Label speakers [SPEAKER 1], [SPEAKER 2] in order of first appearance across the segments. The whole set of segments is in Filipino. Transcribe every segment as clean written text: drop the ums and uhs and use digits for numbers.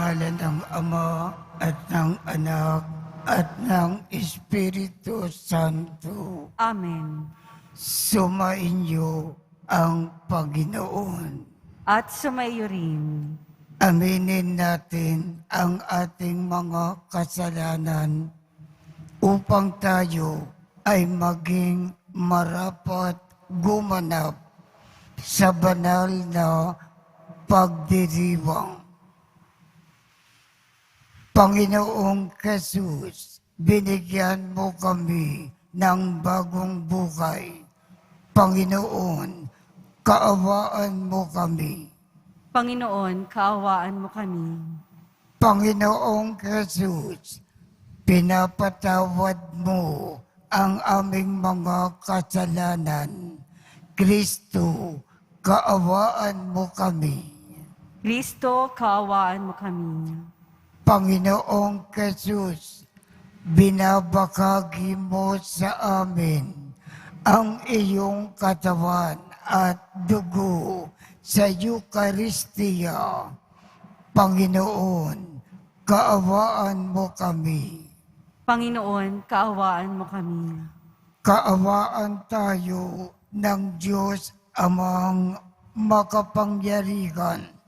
[SPEAKER 1] ngalan ng Ama at ng Anak at ng Espiritu Santo.
[SPEAKER 2] Amen.
[SPEAKER 1] Sumainyo ang Panginoon.
[SPEAKER 2] At sumayo rin.
[SPEAKER 1] Aminin natin ang ating mga kasalanan upang tayo ay maging marapat gumanap sa banal na pagdiriwang. Panginoong Jesus, binigyan mo kami ng bagong buhay. Panginoon, kaawaan mo kami.
[SPEAKER 2] Panginoon, kaawaan mo kami.
[SPEAKER 1] Panginoong Jesus, pinapatawad mo ang aming mga kasalanan. Kristo, kaawaan mo kami.
[SPEAKER 2] Kristo, kaawaan mo kami.
[SPEAKER 1] Panginoong Jesus, binabakagi mo sa amin ang iyong katawan at dugo sa Eucharistia. Panginoon, kaawaan mo kami.
[SPEAKER 2] Panginoon, kaawaan mo kami.
[SPEAKER 1] Kaawaan tayo ng Diyos Amang makapangyarihan.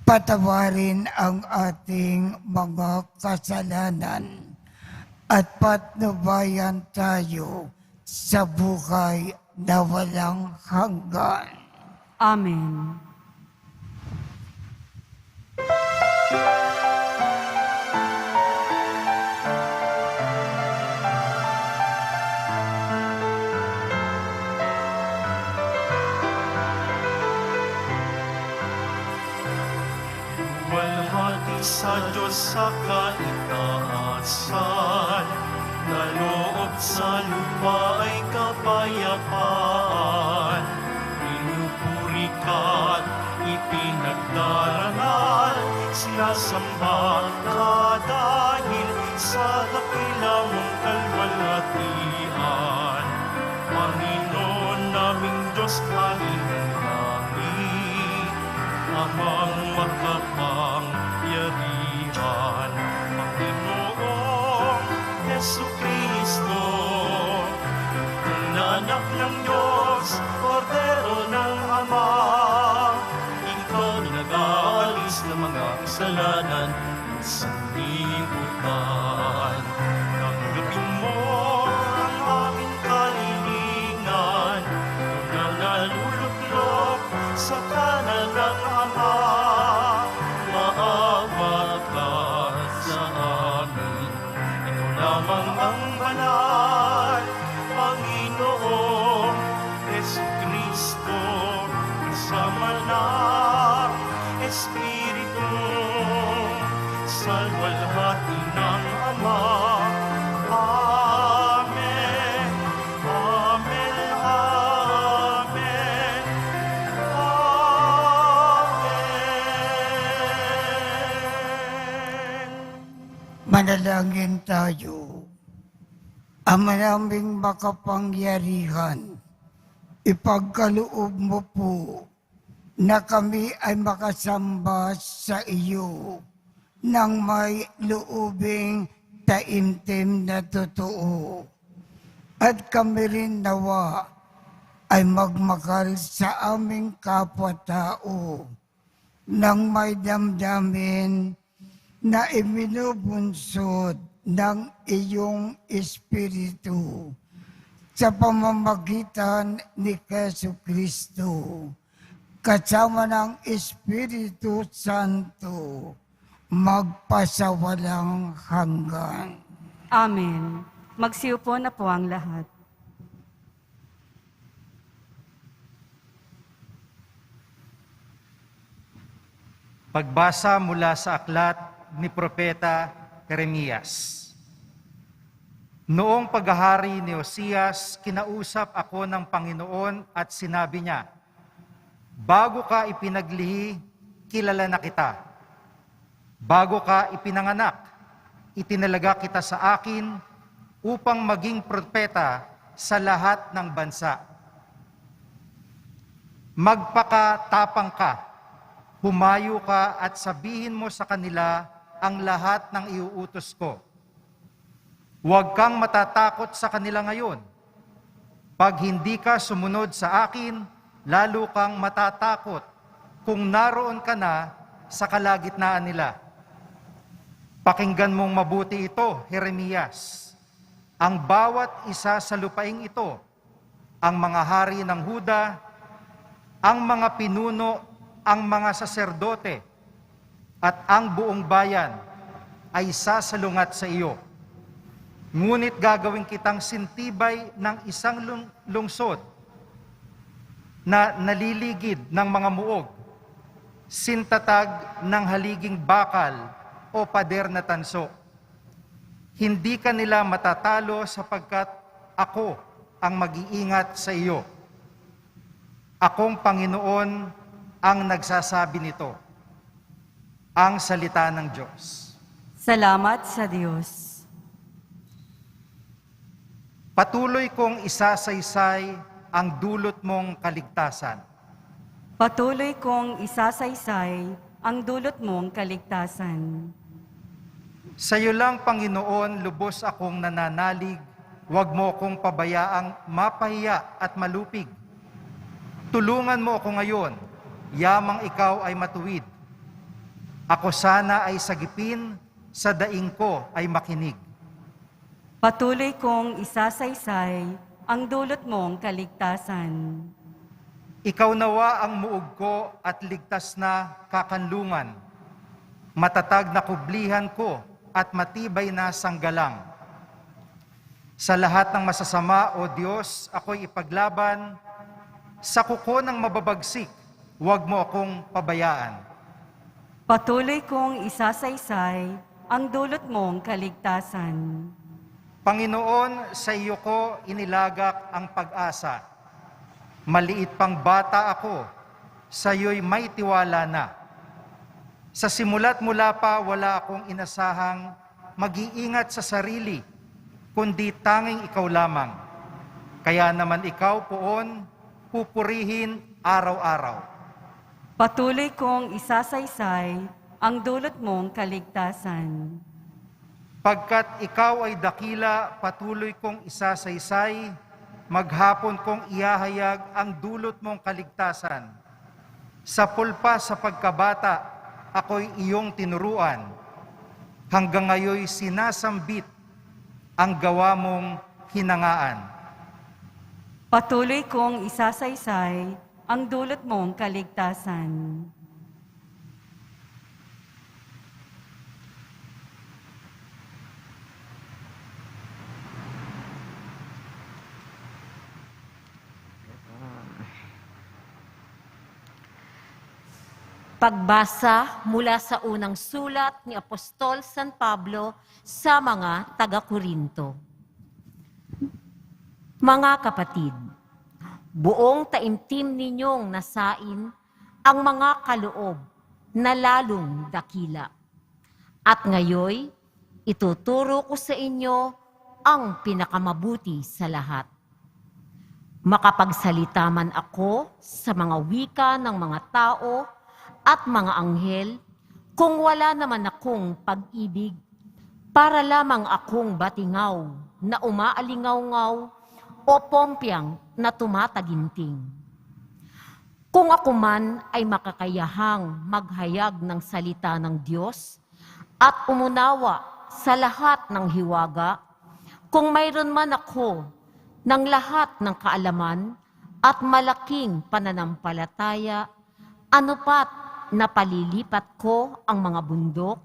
[SPEAKER 1] Patawarin ang ating mga kasalanan at patnubayan tayo sa buhay na walang hanggan.
[SPEAKER 2] Amen.
[SPEAKER 3] Walhati sa Diyos sa kaitaasan, na loob sa lupa ay kapayapaan. Pinupuri ka't ipinagdarangal, sinasamba ka dahil sa dakila mong kalwalhatian. Panginoon naming Diyos kalinangin, amang makapangyarihan. Panginoong Jesucristo, anak ng Diyos, Kordero ng Ama, ikaw nag-aalis ng mga kasalanan sa libutan. Tanggapin mo ang aming kalilingan, ito na naluluklok sa kanan ng Ama. Maawa ka sa amin, ito lamang ang banal, Panginoong Jesucristo, kasama ng Espiritu, sa luwalhati ng Ama. Amen. Amen. Amen. Amen.
[SPEAKER 1] Manalangin tayo. Ama naming makapangyarihan, ipagkaloob mo po na kami ay makasamba sa iyo nang may loobing taimtim na totoo. At kami rin nawa ay magmakal sa aming kapwa-tao nang may damdamin na ibinubunsod ng iyong Espiritu sa pamamagitan ni Jesucristo, kasama ng Espiritu Santo, magpasawalang hanggan.
[SPEAKER 2] Amen. Magsiupo na po ang lahat.
[SPEAKER 4] Pagbasa mula sa aklat ni Propeta Jeremias. Noong paghahari ni Josias, kinausap ako ng Panginoon at sinabi niya, bago ka ipinaglihi, kilala na kita. Bago ka ipinanganak, itinalaga kita sa akin upang maging propeta sa lahat ng bansa. Magpakatapang ka Humayo ka at sabihin mo sa kanila ang lahat ng iuutos ko. Huwag kang matatakot sa kanila ngayon. Pag hindi ka sumunod sa akin, lalo kang matatakot kung naroon ka na sa kalagitnaan nila. Pakinggan mong mabuti ito, Jeremias. Ang bawat isa sa lupaing ito, ang mga hari ng Huda, ang mga pinuno, ang mga saserdote, at ang buong bayan ay sasalungat sa iyo. Ngunit gagawin kitang sintibay ng isang lungsod na naliligid ng mga muog, sintatag ng haliging bakal o pader na tanso. Hindi ka nila matatalo sapagkat ako ang mag-iingat sa iyo. Akong Panginoon ang nagsasabi nito. Ang salita ng Diyos.
[SPEAKER 2] Salamat sa Diyos.
[SPEAKER 4] Patuloy kong isasaysay ang dulot mong kaligtasan.
[SPEAKER 2] Patuloy kong isasaysay ang dulot mong kaligtasan.
[SPEAKER 4] Sa iyo lang, Panginoon, lubos akong nananalig. Huwag mo akong pabayaang mapahiya at malupig. Tulungan mo ako ngayon, yamang ikaw ay matuwid. Ako sana ay sagipin, sa daing ko ay makinig.
[SPEAKER 2] Patuloy kong isasaysay ang dulot mong kaligtasan.
[SPEAKER 4] Ikaw nawa ang muog ko at ligtas na kakanlungan, matatag na kublihan ko at matibay na sanggalang. Sa lahat ng masasama, O Diyos, ako'y ipaglaban. Sa kuko ng mababagsik, huwag mo akong pabayaan.
[SPEAKER 2] Patuloy kong isasaysay ang dulot mong kaligtasan.
[SPEAKER 4] Panginoon, sa iyo ko inilagak ang pag-asa. Maliit pang bata ako, sa iyo'y may tiwala na. Sa simula't mula pa, wala akong inasahang mag-iingat sa sarili, kundi tanging ikaw lamang. Kaya naman ikaw poon, pupurihin araw-araw.
[SPEAKER 2] Patuloy kong isasaysay ang dulot mong kaligtasan.
[SPEAKER 4] Pagkat ikaw ay dakila, patuloy kong isasaysay, maghapon kong ihahayag ang dulot mong kaligtasan. Sa pulpa sa pagkabata, ako'y iyong tinuruan. Hanggang ngayoy sinasambit ang gawa mong hinangaan.
[SPEAKER 2] Patuloy kong isasaysay ang dulot mong kaligtasan.
[SPEAKER 5] Pagbasa mula sa unang sulat ni Apostol San Pablo sa mga taga-Korinto. Mga kapatid, buong taimtim ninyong nasain ang mga kaloob na lalong dakila. At ngayoy, ituturo ko sa inyo ang pinakamabuti sa lahat. Makapagsalita man ako sa mga wika ng mga tao at mga anghel, kung wala naman akong pag-ibig, para lamang akong batingaw na umaalingaw-ngaw o pompyang na tumataginting. Kung ako man ay makakayahang maghayag ng salita ng Diyos at umunawa sa lahat ng hiwaga, kung mayroon man ako ng lahat ng kaalaman at malaking pananampalataya, ano pat napalilipat ko ang mga bundok,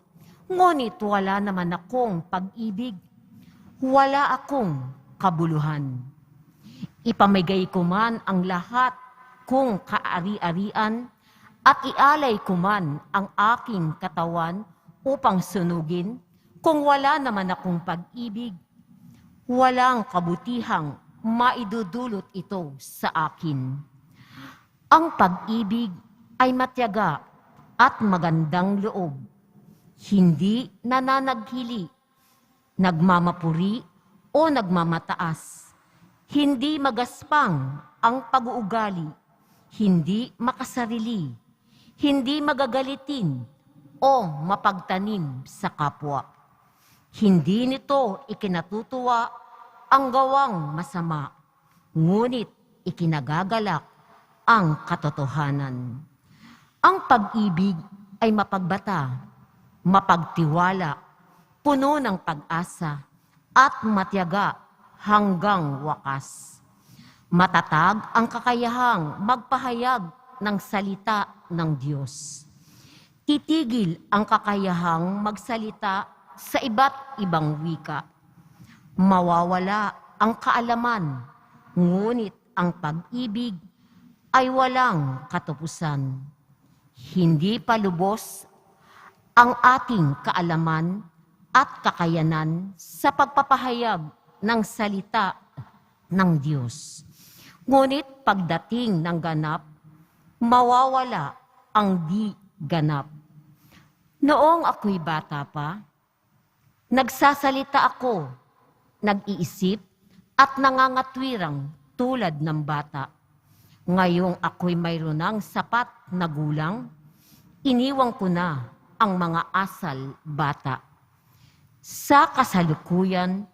[SPEAKER 5] ngunit wala naman akong pag-ibig, wala akong kabuluhan. Ipamigay ko man ang lahat kung kaari-arian at ialay ko man ang aking katawan upang sunugin, kung wala naman akong pag-ibig, walang kabutihang maidudulot ito sa akin. Ang pag-ibig ay matyaga at magandang loob, hindi nananaghili, nagmamapuri o nagmamataas, hindi magaspang ang pag-uugali, hindi makasarili, hindi magagalitin o mapagtanim sa kapwa. Hindi nito ikinatutuwa ang gawang masama, ngunit ikinagagalak ang katotohanan. Ang pag-ibig ay mapagbata, mapagtiwala, puno ng pag-asa, at matiyaga hanggang wakas. Matatag ang kakayahang magpahayag ng salita ng Diyos. Titigil ang kakayahang magsalita sa iba't ibang wika. Mawawala ang kaalaman, ngunit ang pag-ibig ay walang katapusan. Hindi pa lubos ang ating kaalaman at kakayanan sa pagpapahayag ng salita ng Diyos. Ngunit pagdating ng ganap, mawawala ang di ganap. Noong ako'y bata pa, nagsasalita ako, nag-iisip at nangangatwirang tulad ng bata. Ngayong ako'y mayroon ng sapat na gulang, iniwang ko na ang mga asal bata. Sa kasalukuyan,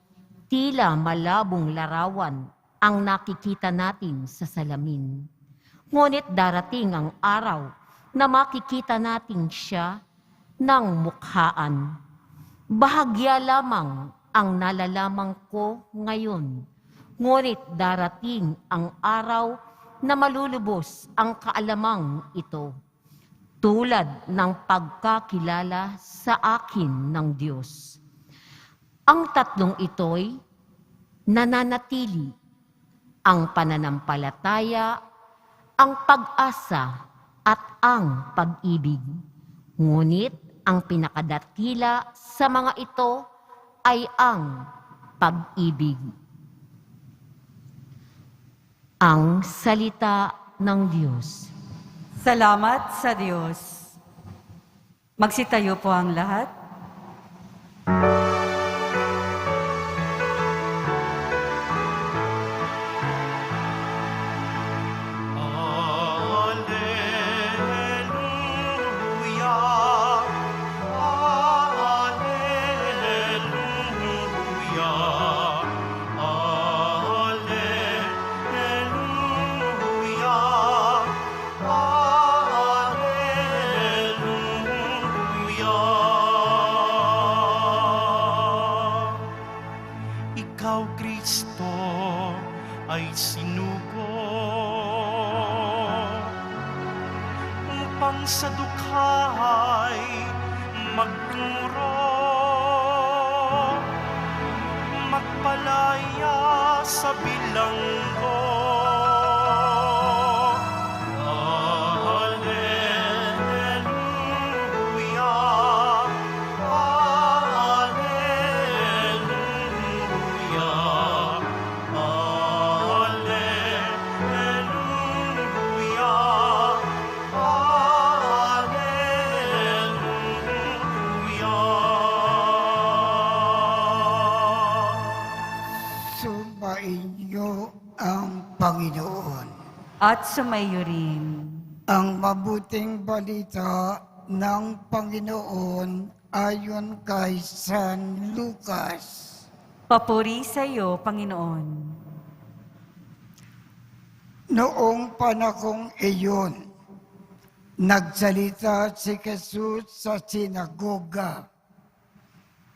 [SPEAKER 5] tila malabong larawan ang nakikita natin sa salamin. Ngunit darating ang araw na makikita natin siya ng mukhaan. Bahagya lamang ang nalalaman ko ngayon, ngunit darating ang araw na malulubos ang kaalamang ito, tulad ng pagkakilala sa akin ng Diyos. Ang tatlong ito'y nananatili: ang pananampalataya, ang pag-asa, at ang pag-ibig. Ngunit ang pinakadatila sa mga ito ay ang pag-ibig. Ang salita ng Diyos.
[SPEAKER 2] Salamat sa Diyos. Magsitayo po ang lahat.
[SPEAKER 3] Alleluia, alleluia, alleluia, alleluia. Ikaw, Kristo, ay sinugo upang sa dukhay magturo, magpalaya sa bilanggo. Alleluia, alleluia, alleluia, alleluia.
[SPEAKER 1] Sumainyo ang Panginoon.
[SPEAKER 2] At sumayo rin.
[SPEAKER 1] Ang mabuting balita ng Panginoon ayon kay San Lucas.
[SPEAKER 2] Papuri sa iyo, Panginoon.
[SPEAKER 1] Noong panahong iyon, nagsalita si Jesus sa sinagoga.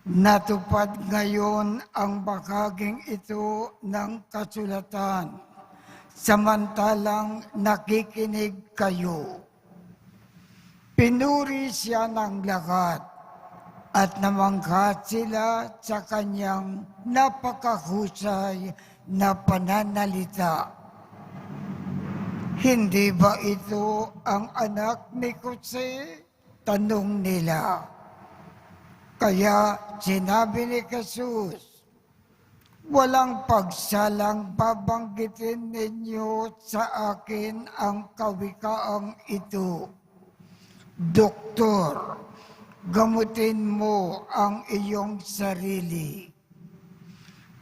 [SPEAKER 1] Natupad ngayon ang bahaging ito ng kasulatan, samantalang nakikinig kayo. Pinuri siya ng lahat at namangha sila sa kanyang napakahusay na pananalita. Hindi ba ito ang anak ni Jose? Tanong nila. Kaya sinabi ni Jesus, walang pagsalang babanggitin ninyo sa akin ang kawikaang ito. Doktor, gamutin mo ang iyong sarili.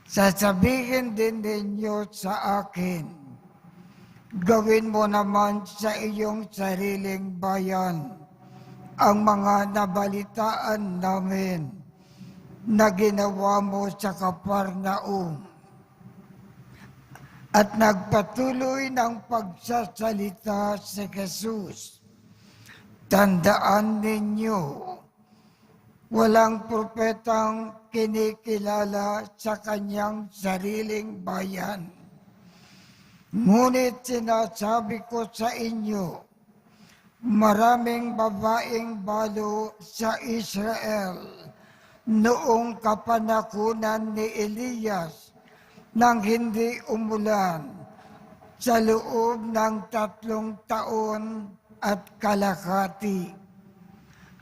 [SPEAKER 1] Sasabihin din ninyo sa akin, Gawin mo naman sa iyong sariling bayan ang mga nabalitaan namin na ginawa mo sa Kaparnaum at nagpatuloy ng pagsasalita si Jesus. Tandaan ninyo, walang propetang kinikilala sa kanyang sariling bayan. Ngunit sinasabi ko sa inyo, maraming babaeng balo sa Israel noong kapanahunan ni Elias nang hindi umulan sa loob ng 3 taon at kalahati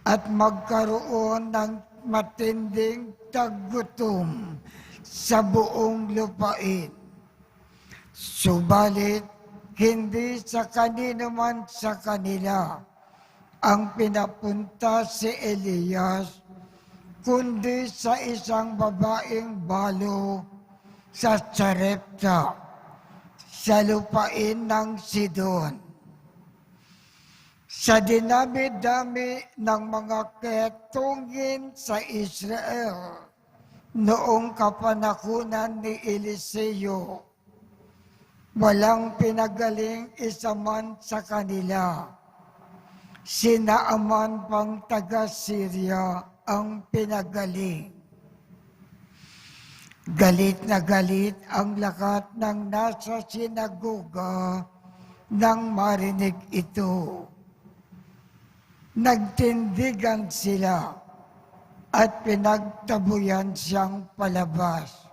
[SPEAKER 1] at magkaroon ng matinding taggutom sa buong lupain. Subalit, hindi sa kanino man sa kanila ang pinapunta si Elias, kundi sa isang babaeng balo sa Sarepta, sa lupain ng Sidon. Sa dinami-dami ng mga ketungin sa Israel noong kapanahunan ni Eliseo, walang pinagaling isa man sa kanila. Si Naaman pang taga-Syria ang pinagaling. Galit na galit ang lahat ng nasa sinagoga nang marinig ito. Nagtindigan sila at pinagtabuyan siyang palabas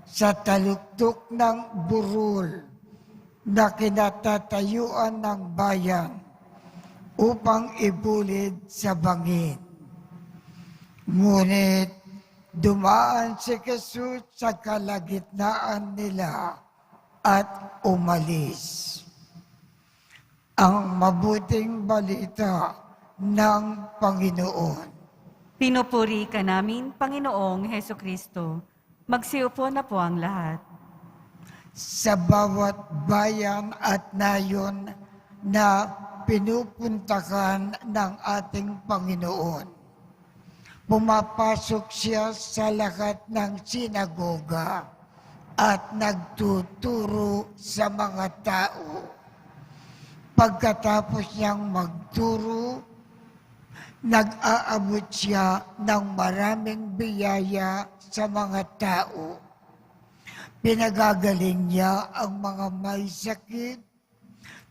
[SPEAKER 1] sa taluktok ng burol na kinatatayuan ng bayan upang ibulid sa bangin. Ngunit dumaan si Jesus sa kalagitnaan nila at umalis. Ang mabuting balita ng Panginoon.
[SPEAKER 2] Pinupuri ka namin, Panginoong Heso Kristo. Magsiupo na po ang lahat.
[SPEAKER 1] Sa bawat bayan at nayon na pinupuntahan ng ating Panginoon, pumapasok siya sa lahat ng sinagoga at nagtuturo sa mga tao. Pagkatapos niyang magturo, nag-aabot siya ng maraming biyaya sa mga tao. Pinagagaling niya ang mga may sakit,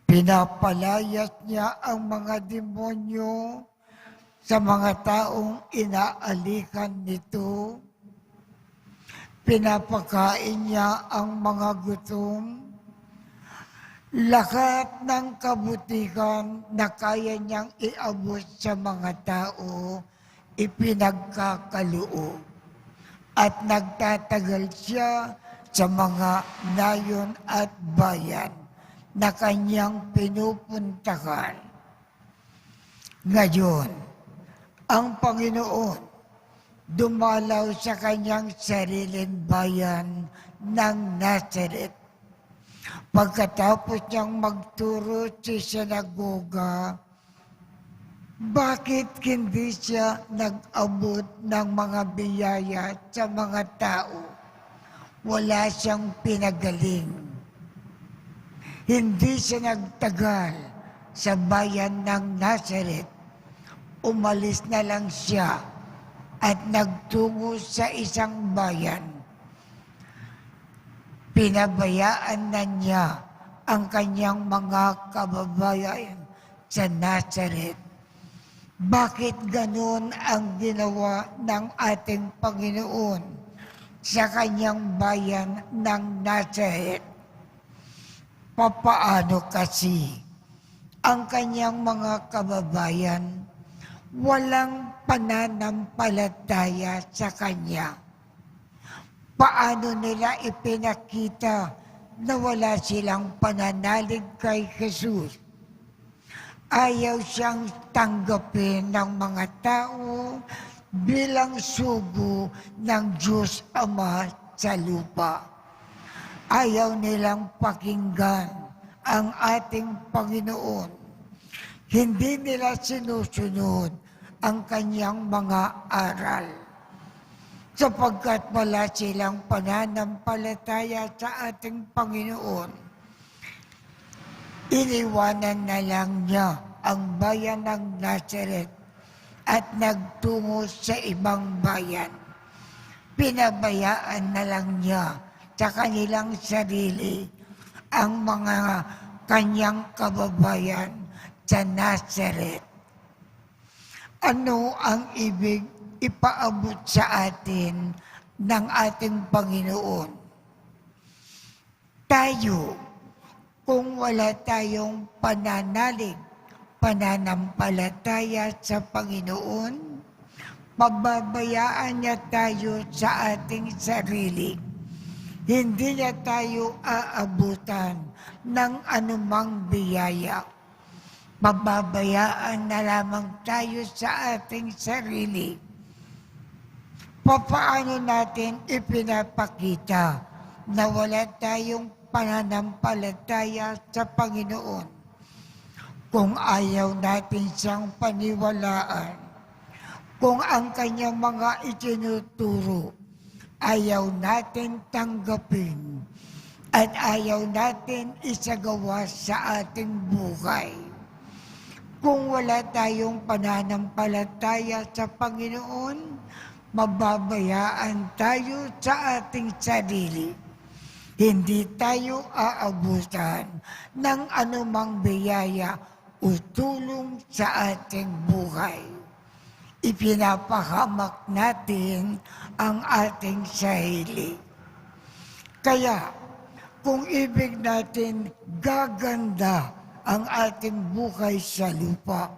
[SPEAKER 1] pinapalayas niya ang mga demonyo sa mga taong inaalikan nito, pinapakain niya ang mga gutom. Lahat ng kabutihan na kaya niyang iabot sa mga tao, ipinagkakaloob. At nagtatagal siya sa mga nayon at bayan na kanyang pinupuntahan. Ngayon, ang Panginoon dumalaw sa kanyang sariling bayan ng Nazareth. Pagkatapos niyang magturo sa sinagoga, bakit hindi siya nag-abot ng mga biyaya sa mga tao? Wala siyang pinagaling. Hindi siya nagtagal sa bayan ng Nazareth. Umalis na lang siya at nagtungo sa isang bayan. Pinabayaan na niya ang kanyang mga kababayan sa Nazareth. Bakit ganun ang ginawa ng ating Panginoon sa kanyang bayan ng Nazareth? Papaano kasi ang kanyang mga kababayan walang pananampalataya sa kanya? Paano nila ipinakita na wala silang pananalig kay Jesus? Ayaw siyang tanggapin ng mga tao bilang sugo ng Diyos Ama sa lupa. Ayaw nilang pakinggan ang ating Panginoon. Hindi nila sinusunod ang kanyang mga aral, sapagkat wala silang pananampalataya sa ating Panginoon. Iniwanan na lang niya ang bayan ng Nazareth at nagtungo sa ibang bayan. Pinabayaan na lang niya sa kanilang sarili ang mga kanyang kababayan sa Nazareth. Ano ang ibig ipaabot sa atin ng ating Panginoon? Tayo, kung wala tayong pananampalataya sa Panginoon, pababayaan niya tayo sa ating sarili. Hindi niya tayo aabutan ng anumang biyaya. Pababayaan na lamang tayo sa ating sarili. Paano natin ipinapakita na wala tayong pananampalataya sa Panginoon? Kung ayaw natin siyang paniwalaan, kung ang kanyang mga itinuturo ayaw natin tanggapin at ayaw natin isagawa sa ating buhay. Kung wala tayong pananampalataya sa Panginoon, mababayaan tayo sa ating sarili. Hindi tayo aabutan ng anumang biyaya o tulong sa ating buhay. Ipinapahamak natin ang ating sarili. Kaya, kung ibig natin gaganda ang ating buhay sa lupa,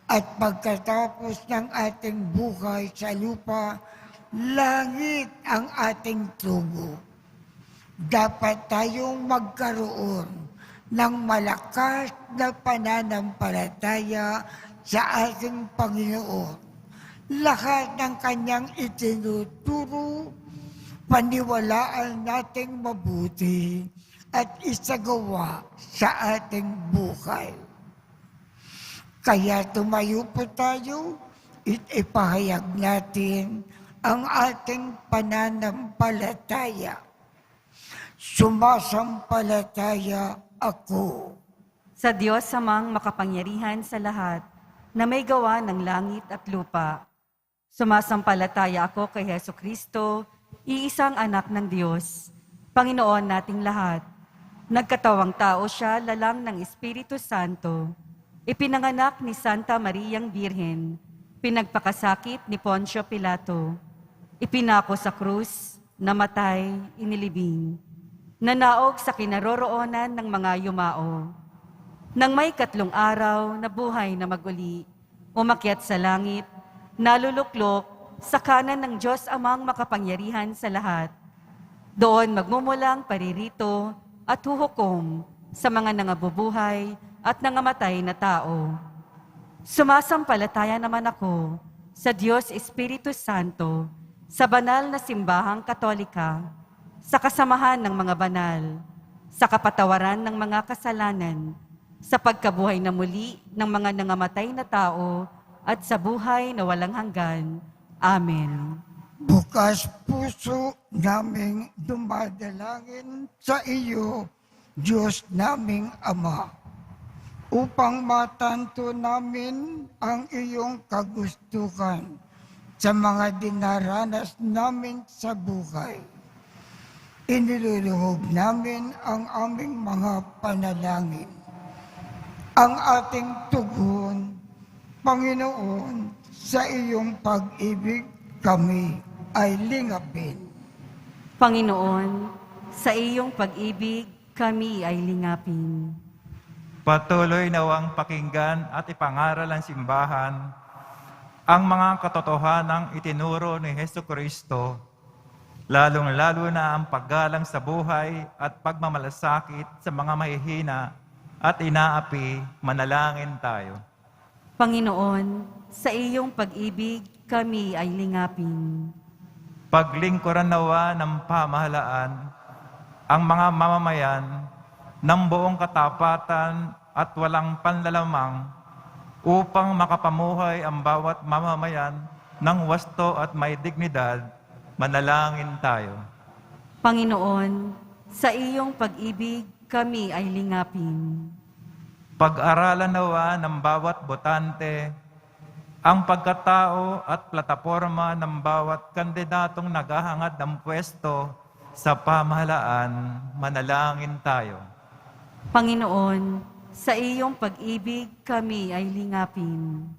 [SPEAKER 1] at pagkatapos ng ating buhay sa lupa, langit ang ating tungo. Dapat tayong magkaroon ng malakas na pananampalataya sa ating Panginoon. Lahat ng kanyang itinuturo, paniwalaan nating mabuti at isagawa sa ating buhay. Kaya tumayo po tayo, ipahayag natin ang ating pananampalataya. Sumasampalataya ako
[SPEAKER 2] Sa Diyos Amang makapangyarihan sa lahat, na may gawa ng langit at lupa. Sumasampalataya ako kay Heso Kristo, iisang anak ng Diyos, Panginoon nating lahat. Nagkatawang tao siya lalang ng Espiritu Santo. Ipinanganak ni Santa Mariang Birhen, pinagpakasakit ni Poncio Pilato. Ipinako sa krus, namatay, inilibing. Nanaog sa kinaroroonan ng mga yumao. Nang may 3 araw na buhay na maguli, umakyat sa langit, naluluklok sa kanan ng Diyos Amang makapangyarihan sa lahat. Doon magmumulang paririto at huhukom sa mga nangabubuhay at nangamatay na tao. Sumasampalataya naman ako sa Diyos Espiritu Santo, sa banal na simbahang Katolika, sa kasamahan ng mga banal, sa kapatawaran ng mga kasalanan, sa pagkabuhay na muli ng mga nangamatay na tao, at sa buhay na walang hanggan. Amen.
[SPEAKER 1] bukas puso naming dumadalangin sa iyo, Diyos naming Ama, upang matanto namin ang iyong kagustuhan sa mga dinaranas namin sa buhay. Iniluluhog namin ang aming mga panalangin. Ang ating tugon, Panginoon, sa iyong pag-ibig kami ay lingapin.
[SPEAKER 2] Panginoon, sa iyong pag-ibig kami ay lingapin.
[SPEAKER 6] Patuloy nawang pakinggan at ipangaral ang simbahan ang mga katotohanang itinuro ni Hesukristo, lalong-lalo na ang paggalang sa buhay at pagmamalasakit sa mga mahihina at inaapi. Manalangin tayo.
[SPEAKER 2] Panginoon, sa iyong pag-ibig kami ay lingapin.
[SPEAKER 6] Paglingkuran nawa ng pamahalaan ang mga mamamayan ng buong katapatan at walang panlalamang upang makapamuhay ang bawat mamamayan ng wasto at may dignidad. Manalangin tayo.
[SPEAKER 2] Panginoon, sa iyong pag-ibig kami ay lingapin.
[SPEAKER 6] Pag-aralan nawa ng bawat botante ang pagkatao at plataporma ng bawat kandidatong naghahangad ng pwesto sa pamahalaan. Manalangin tayo.
[SPEAKER 2] Panginoon, sa iyong pag-ibig kami ay lingapin.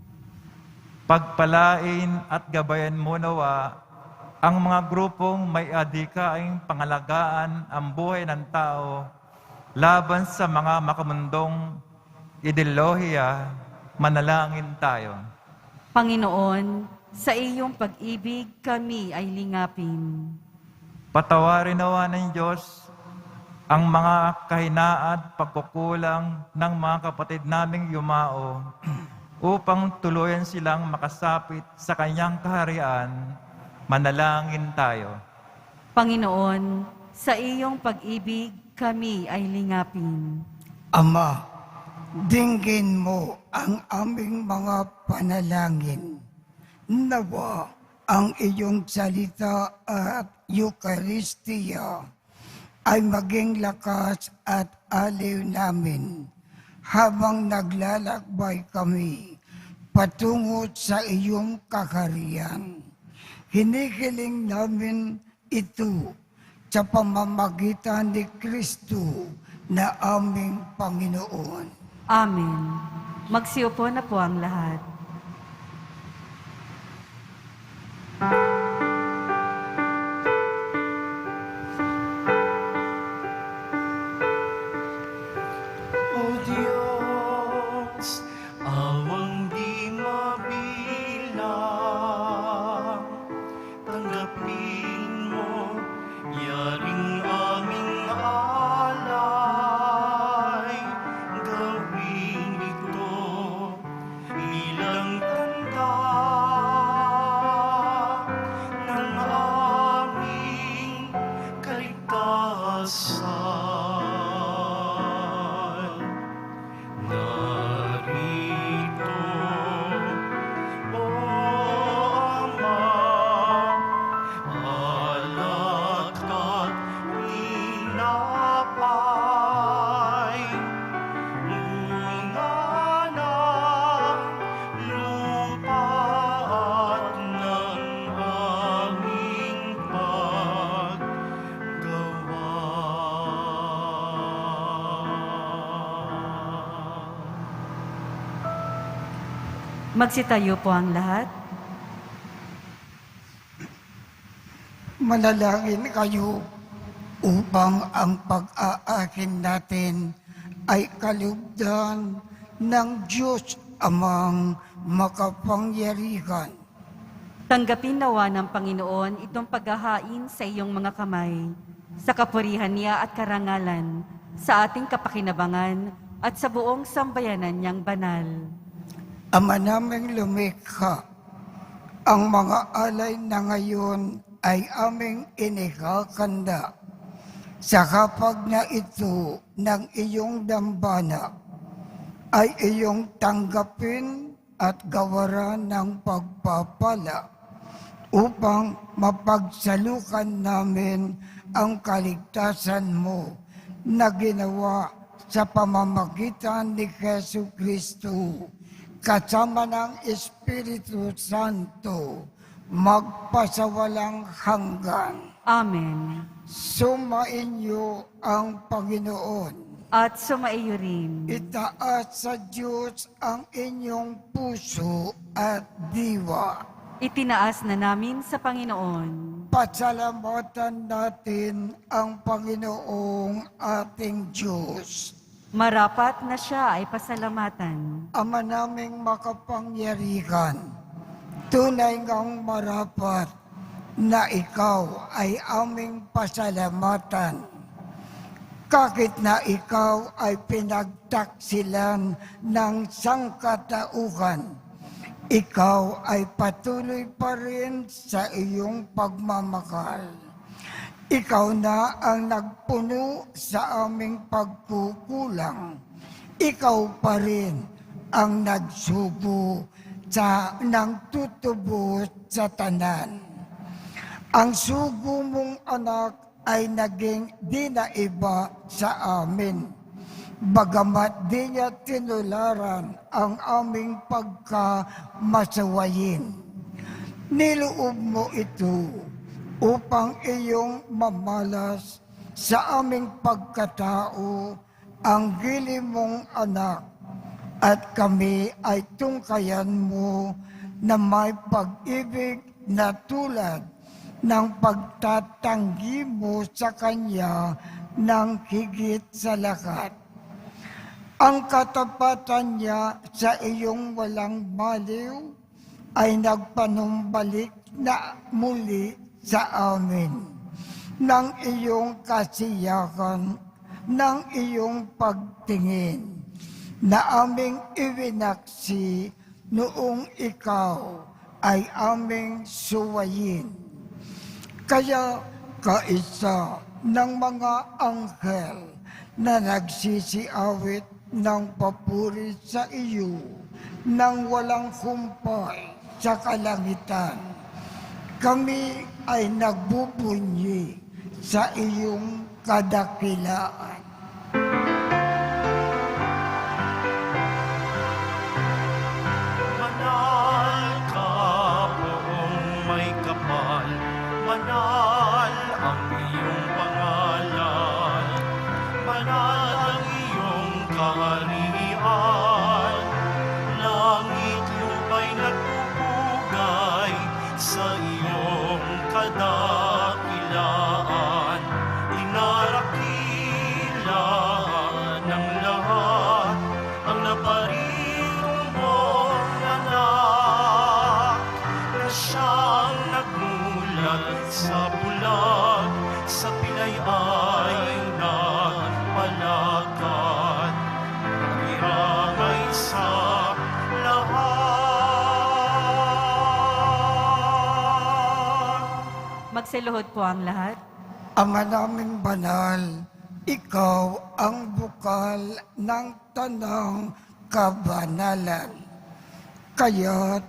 [SPEAKER 6] Pagpalain at gabayan mo nawa ang mga grupong may adhikaing pangalagaan ang buhay ng tao laban sa mga makamundong ideolohiya. Manalangin tayo.
[SPEAKER 2] Panginoon, sa iyong pag-ibig kami ay lingapin.
[SPEAKER 6] Patawarin nawa ng Diyos ang mga kahinaan at pagkukulang ng mga kapatid naming yumao upang tuluyan silang makasapit sa kanyang kaharian. Manalangin tayo.
[SPEAKER 2] Panginoon, sa iyong pag-ibig kami ay lingapin.
[SPEAKER 1] Ama, dinggin mo ang aming mga panalangin. Nawa ang iyong salita at Eucharistia ay maging lakas at aliw namin habang naglalakbay kami patungo sa iyong kakariyan. Hinihiling namin ito sa pamamagitan ni Kristo na aming Panginoon.
[SPEAKER 2] Amen. Magsiupo na po ang lahat.
[SPEAKER 3] O Diyos, awang di mabilang, tanggapin mo yaring aming alay, gawin ito bilang tanda ng aming kaligtasan. Narito, O Ama, alat ka't tinapay, muna ng lupa at ng aming paggawa.
[SPEAKER 2] Magsitayo po ang lahat.
[SPEAKER 1] Manalangin kayo upang ang pag-aakin natin ay kalugdan ng Diyos Amang makapangyarihan.
[SPEAKER 2] Tanggapin nawa ng Panginoon itong paghahain sa iyong mga kamay, sa kapurihan niya at karangalan, sa ating kapakinabangan at sa buong sambayanan niyang banal.
[SPEAKER 1] Ama naming lumikha, ang mga alay na ngayon ay aming inikakanda sa kapag na ito ng iyong dambana ay iyong tanggapin at gawaran ng pagpapala upang mapagsalukan namin ang kaligtasan mo na ginawa sa pamamagitan ni Jesu Kristo kasama ng Espiritu Santo magpasawalang hanggan.
[SPEAKER 2] Amen.
[SPEAKER 1] Sumainyo ang Panginoon.
[SPEAKER 2] At sumaiyo rin.
[SPEAKER 1] Itaas sa Diyos ang inyong puso at diwa.
[SPEAKER 2] Itinaas na namin sa Panginoon.
[SPEAKER 1] Pasalamatan natin ang Panginoong ating Diyos.
[SPEAKER 2] Marapat na siya ay pasalamatan.
[SPEAKER 1] Ama naming makapangyarihan, tunay ngang marapat na ikaw ay aming pasalamatan. Kahit na ikaw ay pinagtaksilan ng sangkatauhan, ikaw ay patuloy pa rin sa iyong pagmamahal. Ikaw na ang nagpuno sa aming pagkukulang. Ikaw pa rin ang nagsubo ng tutubos sa tanan. Ang sugo mong anak ay naging di na iba sa amin. Bagamat di niya tinularan ang aming pagkamasawayin. Niloob mo ito upang iyong mamalas sa aming pagkatao ang gilim mong anak at kami ay tungkayan mo na may pag-ibig na tulad ng pagtatanggi mo sa Kanya ng higit sa lahat. Ang katapatan niya sa iyong walang maliw ay nagpanumbalik na muli sa amin ng iyong kasiyakan, ng iyong pagtingin na aming iwinaksi noong ikaw ay aming suwayin. Kaya kaisa ng mga anghel na nagsisiawit ng papuri sa iyo nang walang kumpay sa kalangitan, kami ay nagbubunyi sa iyong kadakilaan.
[SPEAKER 3] Manal ka, poong may kapal, manal ang iyong pangalan, manal ang iyong kaharian, langit lupa'y nagpupugay sa iyong kadakilaan, inarakilan ng lahat ang naparirong mong anak na siyang nagmulat sa bulag, sa pilay ay nagpalakad, nangirangay sa lahat.
[SPEAKER 2] Magsiluhod po ang lahat.
[SPEAKER 1] Ama naming banal, ikaw ang bukal ng tanang kabanalan. Kaya't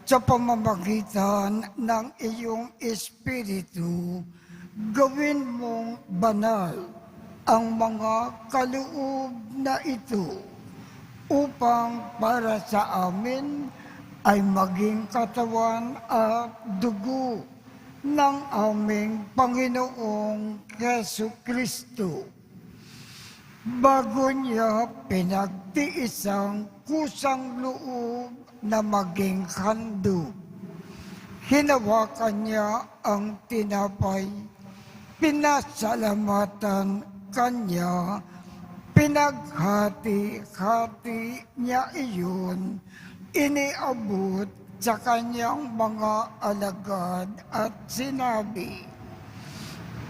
[SPEAKER 1] sa pamamagitan ng iyong Espiritu, gawin mong banal ang mga kaloob na ito upang para sa amin ay maging katawan at dugo ng aming Panginoong Jesucristo. Bago niya pinagtiis ang kusang loob na maging handog, hinawakan niya ang tinapay, pinasalamatan kanya, pinaghati-hati niya iyon, iniabot sa kanyang mga alagad at sinabi,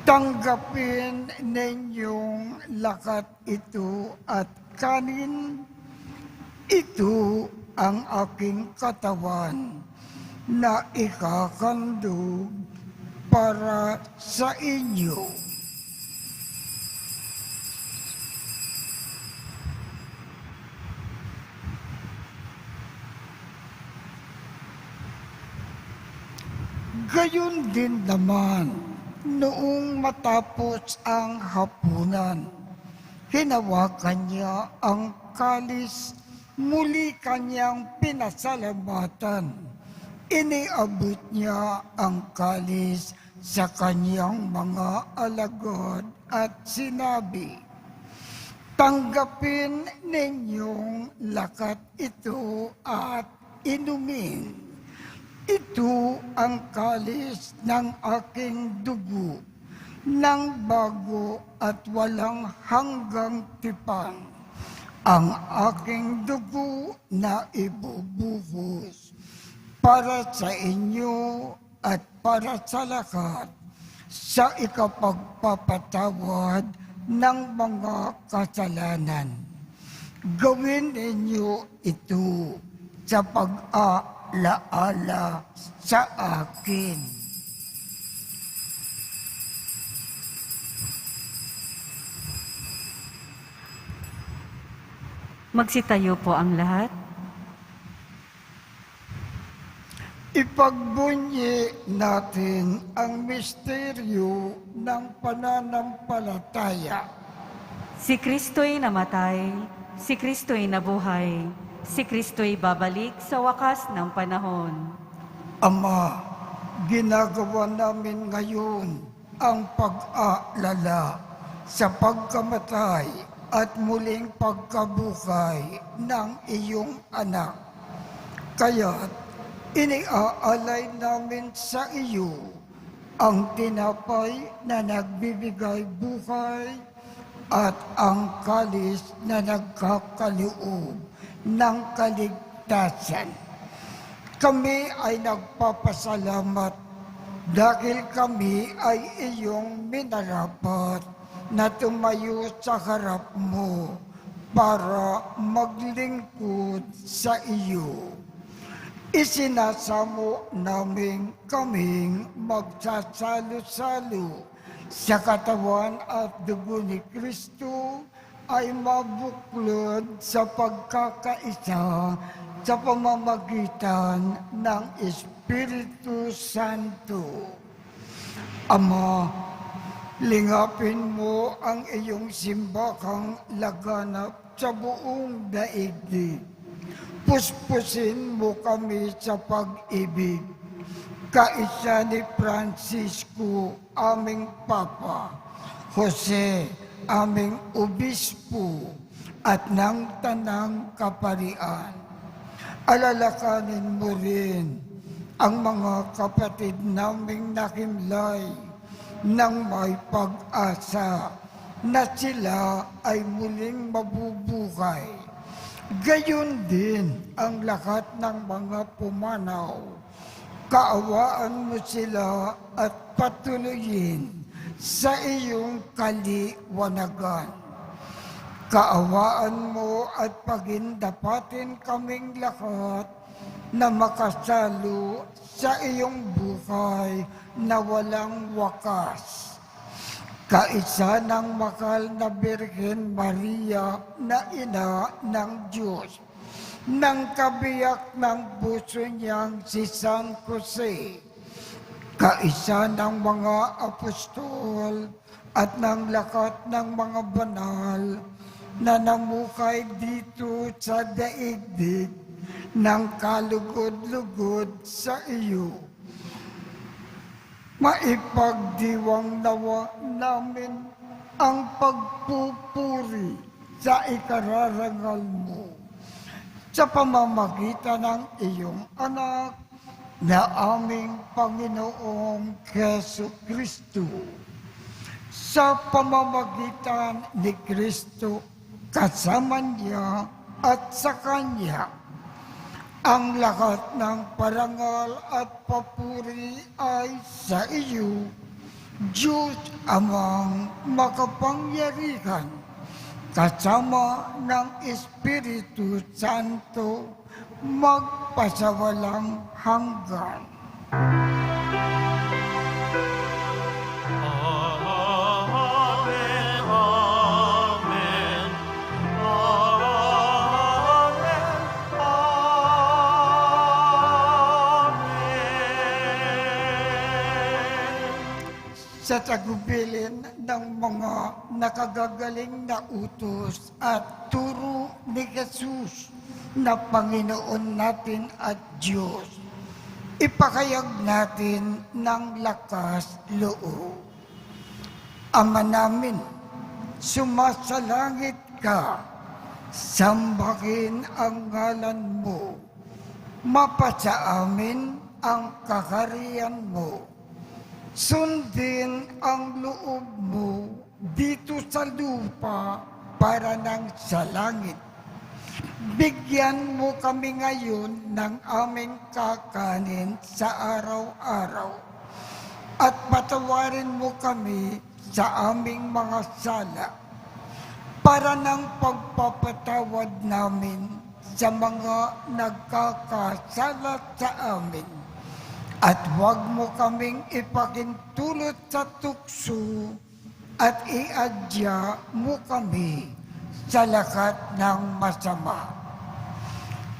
[SPEAKER 1] "Tanggapin ninyong lakat ito at kanin. Ito ang aking katawan na ikakandog para sa inyo." Gayon din naman, noong matapos ang hapunan, hinawakan niya ang kalis, muli kanyang pinasalamatan. Iniabot niya ang kalis sa kanyang mga alagad at sinabi, "Tanggapin ninyong lakat ito at inumin. Ito ang kalis ng aking dugo, ng bago at walang hanggang tipan, ang aking dugo na ibubuhos para sa inyo at para sa lahat, sa ikapagpapatawad ng mga kasalanan. Gawin ninyo ito sa pag-aalaala sa akin."
[SPEAKER 2] Magsitayo po ang lahat.
[SPEAKER 1] Ipagbunyi natin ang misteryo ng pananampalataya.
[SPEAKER 2] Si Kristo'y namatay, si Kristo'y nabuhay, si Kristo'y babalik sa wakas ng panahon.
[SPEAKER 1] Ama, ginagawa namin ngayon ang pag-aalala sa pagkamatay at muling pagkabuhay ng iyong anak. Kaya't iniaalay namin sa iyo ang tinapay na nagbibigay buhay at ang kalis na nagkakaloob ng kaligtasan. Kami ay nagpapasalamat dahil kami ay iyong minarapat na tumayo sa harap mo para maglingkod sa iyo. Isinasamo namin kaming magsasalo-salo sa katawan at dugo ni Kristo ay mabuklod sa pagkakaisa sa pamamagitan ng Espiritu Santo. Ama, lingapin mo ang iyong simbahang laganap sa buong daigdig. Puspusin mo kami sa pag-ibig. Kaisa ni Francisco, aming Papa, Jose, aming Obispo, at ng Tanang Kaparian. Alalakanin mo rin ang mga kapatid naming nakimlay ng may pag-asa na sila ay muling mabubuhay. Gayon din ang lahat ng mga pumanaw. Kaawaan mo sila at patuloyin sa iyong kaliwanagan. Kaawaan mo at pagindapatin kaming lahat na makasalo sa iyong buhay na walang wakas. Kaisa ng mahal na Birhen Maria na ina ng Diyos, ng kabiyak ng puso niyang si San Jose, kaisa ng mga apostol at ng lahat ng mga banal na namukay dito sa daigdig ng kalugod-lugod sa iyo. Maipagdiwang nawa namin ang pagpupuri sa ikararangal mo sa pamamagitan ng iyong anak na aming Panginoong Hesu Kristo. Sa pamamagitan ni Kristo, kasama niya at sa Kanya, ang lahat ng parangal at papuri ay sa iyo, Diyos Amang makapangyarihan, kasama ng Espiritu Santo, magpasawalang hanggan.
[SPEAKER 3] Amen, amen, amen, amen.
[SPEAKER 1] Sa tagubilin ng mga nakagagaling na utos at turo ni Jesus na Panginoon natin at Diyos, ipakayag natin ng lakas loob. Ama namin, sumasalangit ka, sambahin ang ngalan mo, mapasa amin ang kaharian mo, sundin ang loob mo dito sa lupa para nang sa langit. Bigyan mo kami ngayon ng aming kakanin sa araw-araw at patawarin mo kami sa aming mga sala para ng pagpapatawad namin sa mga nagkakasala sa amin. At huwag mo kaming ipakintulot sa tukso at iadya mo kami sa lahat ng masama.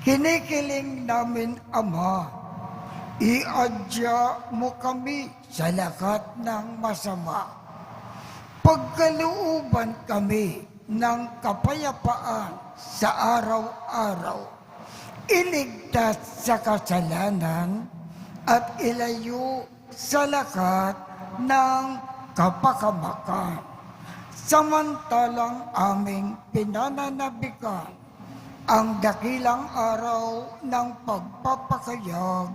[SPEAKER 1] Kinikiling namin, Ama, iadya mo kami sa lahat ng masama. Pagkalooban kami ng kapayapaan sa araw-araw. Iligtas sa kasalanan at ilayo sa lahat ng kapakamakan. Samantalang aming pinananabikan ang dakilang araw ng pagpapakayag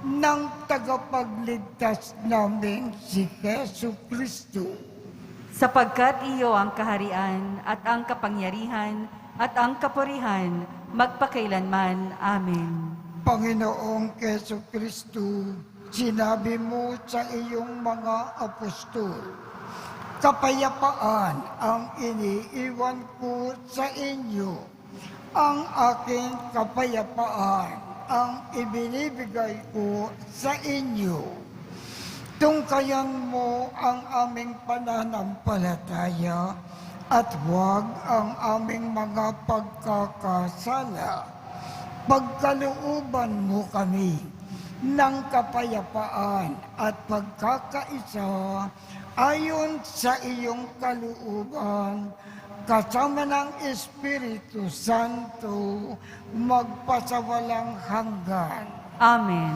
[SPEAKER 1] ng tagapagligtas namin si Jesu Kristo.
[SPEAKER 2] Sapagkat iyo ang kaharian at ang kapangyarihan at ang kapurihan magpakailanman. Amen.
[SPEAKER 1] Panginoong Jesu Kristo, sinabi mo sa iyong mga apostol, kapayapaan ang iniiwan ko sa inyo. Ang aking kapayapaan ang ibinibigay ko sa inyo. Tungkayan mo ang aming pananampalataya at huwag ang aming mga pagkakasala. Pagkalooban mo kami ng kapayapaan at pagkakaisa ayon sa iyong kalooban, kasama ng Espiritu Santo, magpasawalang hanggan.
[SPEAKER 2] Amen.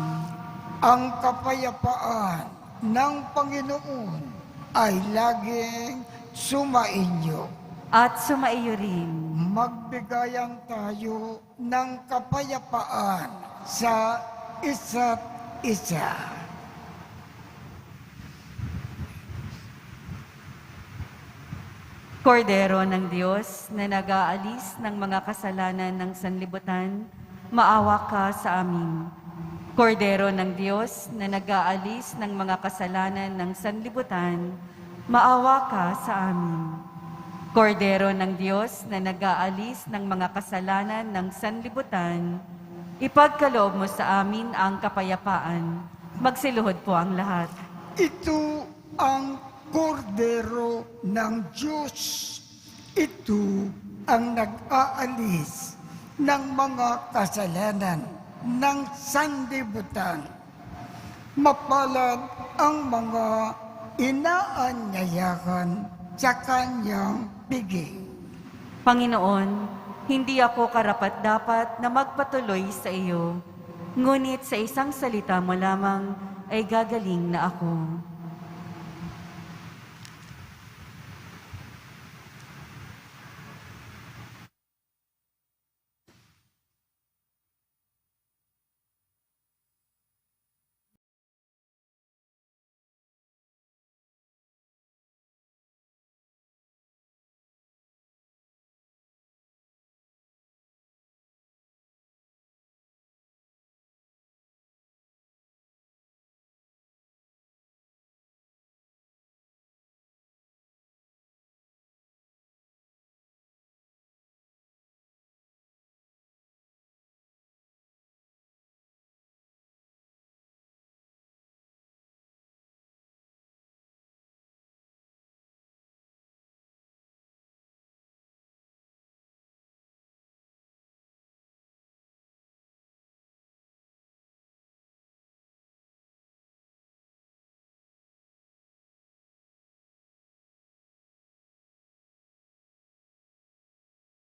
[SPEAKER 1] Ang kapayapaan ng Panginoon ay laging sumainyo.
[SPEAKER 2] At sumaiyo rin.
[SPEAKER 1] Magbigayan tayo ng kapayapaan sa isa't isa.
[SPEAKER 2] Kordero ng Diyos na nag-aalis ng mga kasalanan ng sanlibutan, maawa ka sa amin. Kordero ng Diyos na nag-aalis ng mga kasalanan ng sanlibutan, maawa ka sa amin. Kordero ng Diyos na nag-aalis ng mga kasalanan ng sanlibutan, ipagkaloob mo sa amin ang kapayapaan. Magsiluhod po ang lahat.
[SPEAKER 1] Ito ang Kordero ng Diyos. Ito ang nag-aalis ng mga kasalanan ng sanlibutan. Mapalad ang mga inaanyayahan sa kanyang piging.
[SPEAKER 2] Panginoon, hindi ako karapat-dapat na magpatuloy sa iyo, ngunit sa isang salita mo lamang ay gagaling na ako.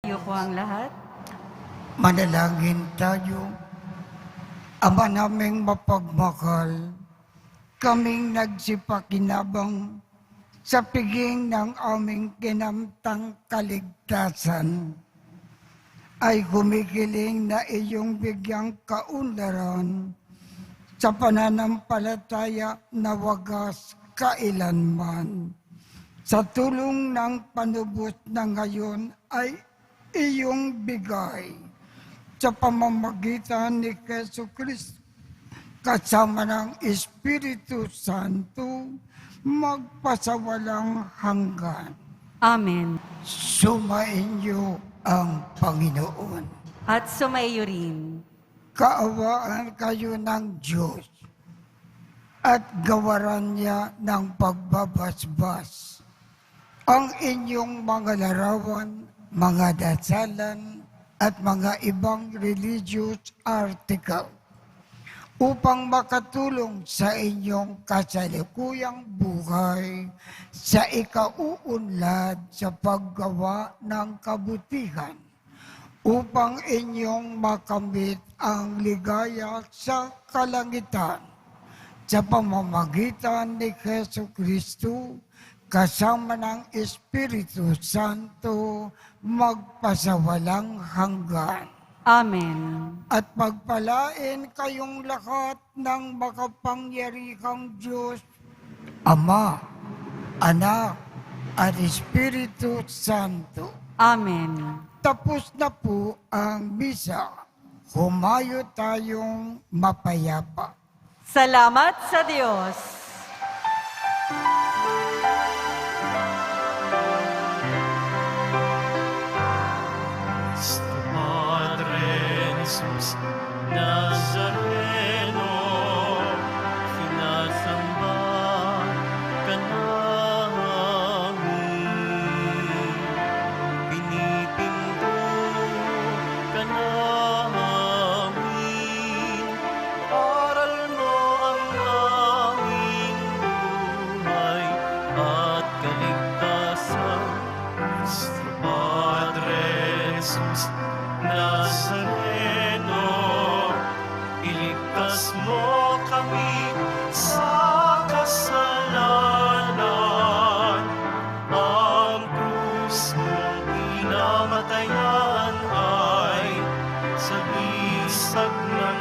[SPEAKER 2] Iyo po ang lahat.
[SPEAKER 1] Manalangin tayo. Ama naming mapagmahal, kaming nagsipakinabang sa piging ng aming kinamtang kaligtasan, ay humikiling na iyong bigyang kaunlaran sa pananampalataya na wagas kailanman. Sa tulong ng panubos na ngayon ay iyong bigay sa pamamagitan ni Jesu Kristo kasama ng Espiritu Santo magpasawalang hanggan.
[SPEAKER 2] Amen.
[SPEAKER 1] Sumainyo ang Panginoon.
[SPEAKER 2] At sumaiyo rin.
[SPEAKER 1] Kaawaan kayo ng Diyos at gawaran niya ng pagbabasbas ang inyong mga larawan mga dasalan, at mga ibang religious article upang makatulong sa inyong kasalukuyang buhay sa ikauunlad sa paggawa ng kabutihan upang inyong makamit ang ligaya sa kalangitan sa pamamagitan ni Jesucristo kasama ng Espiritu Santo magpasawalang hanggan.
[SPEAKER 2] Amen.
[SPEAKER 1] At pagpalain kayong lahat ng makapangyarihang Diyos, Ama, Anak, at Espiritu Santo.
[SPEAKER 2] Amen.
[SPEAKER 1] Tapos na po ang misa. Humayo tayong mapayapa.
[SPEAKER 2] Salamat sa Diyos.
[SPEAKER 3] Padre Jesus Nazareno, sinasamba ka namin. Pinipinto ka namin. Aral mo ang aming buhay at kaligtasan. Cristo Padre Jesus Nazareno, iligtas mo kami sa kasalanan. Ang krus mong pinamatayan ay sagisag ng